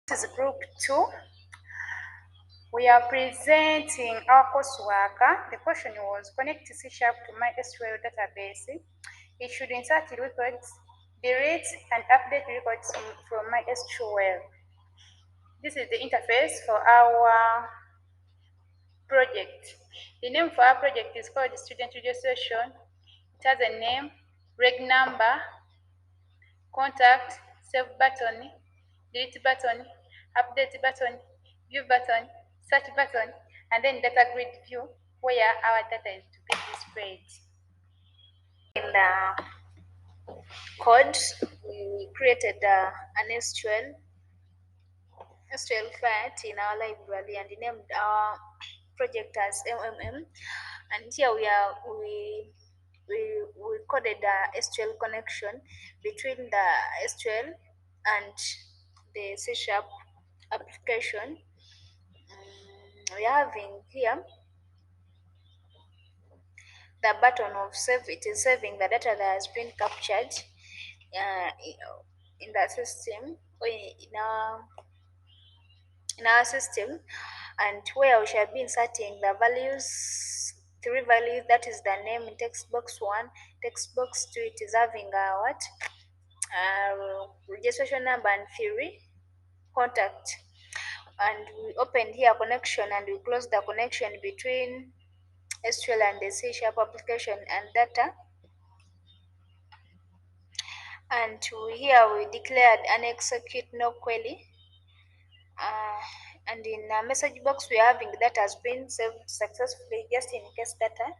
This is group 2. We are presenting our coursework. The question was connect C# to MySQL database. It should insert records, delete and update records from MySQL. This is the interface for our project. The name for our project is called Student Registration. It has a name, reg number, contact, save button, delete button, update button, view button, search button, and then data grid view where our data is to be displayed. In the code, we created an SQL file in our library and named our project as MMM. And here we coded the SQL connection between the SQL and the C# application. We are having here the button of save. It is saving the data that has been captured in the system or in our system, and where we shall be inserting the values, 3 values, that is the name in text box 1, text box 2, it is having registration number and theory, contact, and we open here connection and we close the connection between SQL and the C# application and data. And here we declared an execute no query. And in a message box we are having that has been saved successfully, just in case data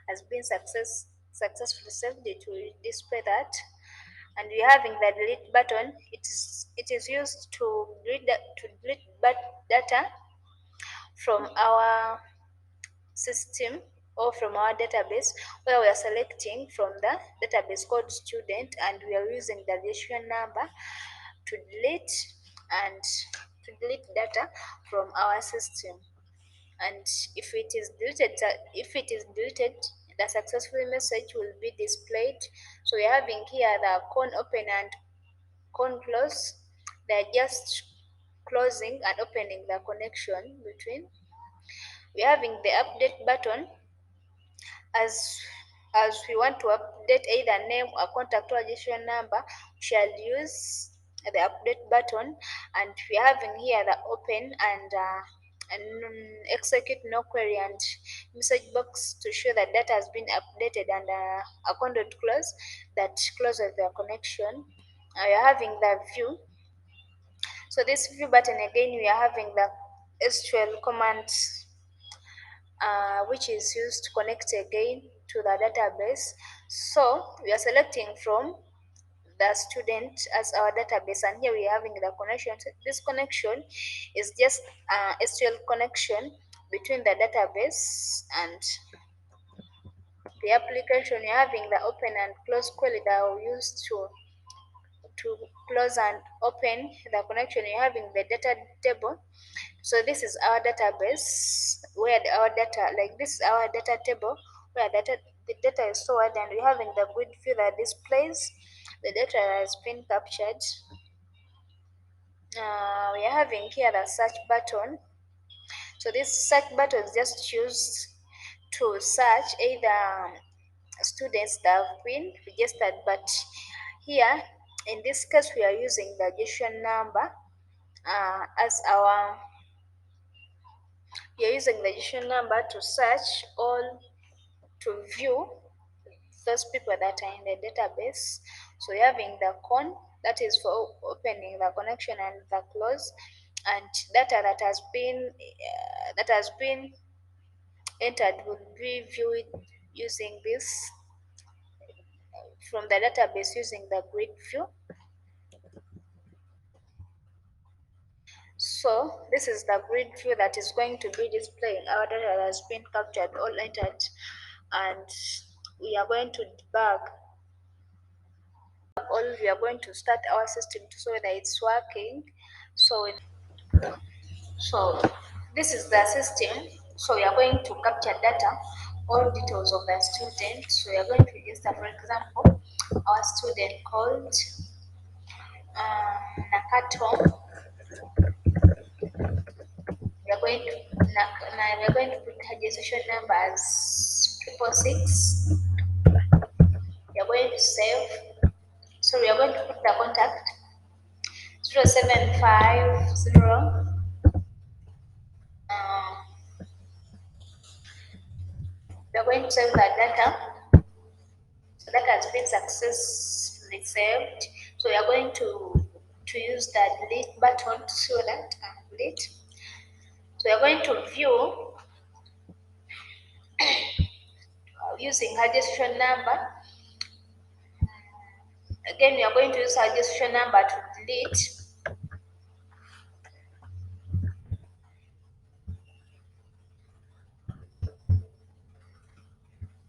has been successfully saved, it will display that. And we are having the delete button. It is used to delete data from our system or from our database, where we are selecting from the database called student, and we are using the registration number to delete data from our system. And if it is deleted, the successful message will be displayed. So we are having here the con open and con close. They are just closing and opening the connection between. We are having the update button. As we want to update either name or contact or registration number, we shall use the update button, and we are having here the open and execute no query and message box to show that data has been updated, and a conduit close that closes the connection. We are having the view. So this view button, again we are having the SQL command which is used to connect again to the database. So we are selecting from the student as our database, and here we are having the connection. This connection is just SQL connection between the database and the application. We are having the open and close query that we use to close and open the connection. You're having the data table. So this is our database where our data, like this is our data table where the data is stored, and we're having the grid view that displays the data that has been captured. We are having here the search button. So this search button is just used to search either students that have been registered, but here in this case we are using the registration number as our, we are using the registration number to search all, to view those people that are in the database. So we're having the con, that is for opening the connection and the close, and data that has been entered will be viewed using this from the database using the grid view. So this is the grid view that is going to be displaying our data that has been captured, all entered, and we are going to debug all. We are going to start our system to show that it's working. So this is the system. So we are going to capture data, all details of the student. So we are going to register, for example, our student called Nakato. now we're going to put registration number as 666. You're going to save. So we are going to put the contact 0750. We are going to save that data. So that has been successfully saved. So we are going to use the delete button to show that delete. So we are going to view using registration number. Again, we are going to use registration number to delete.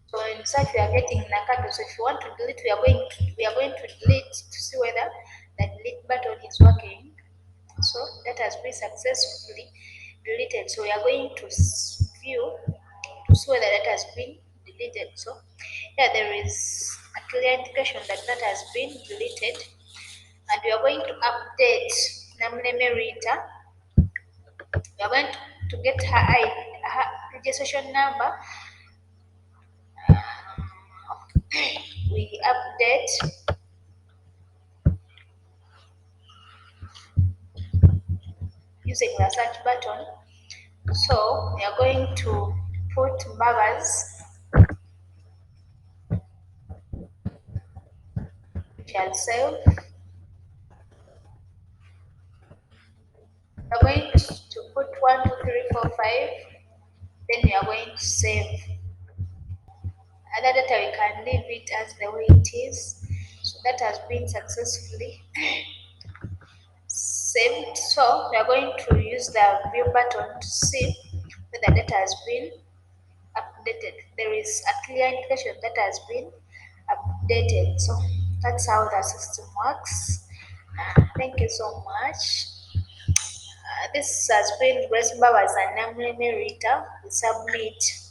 So in such we are getting Nakato. So if you want to delete, we are going to delete to see whether the delete button is working. So that has been successfully deleted. So we are going to view to see whether that has been deleted. So here there is a clear indication that that has been deleted, and we are going to update Namnemerita. We are going to get her registration number. We update using the search button. So we are going to put Mbaga's, shall save. We are going to put 1, 2, 3, 4, 5. Then we are going to save. Other data we can leave it as the way it is. So that has been successfully saved. So we are going to use the view button to see whether data has been updated. There is a clear indication that has been updated. So that's how the system works. Thank you so much. This has been Grace Bowers and Namre Merita. We submit.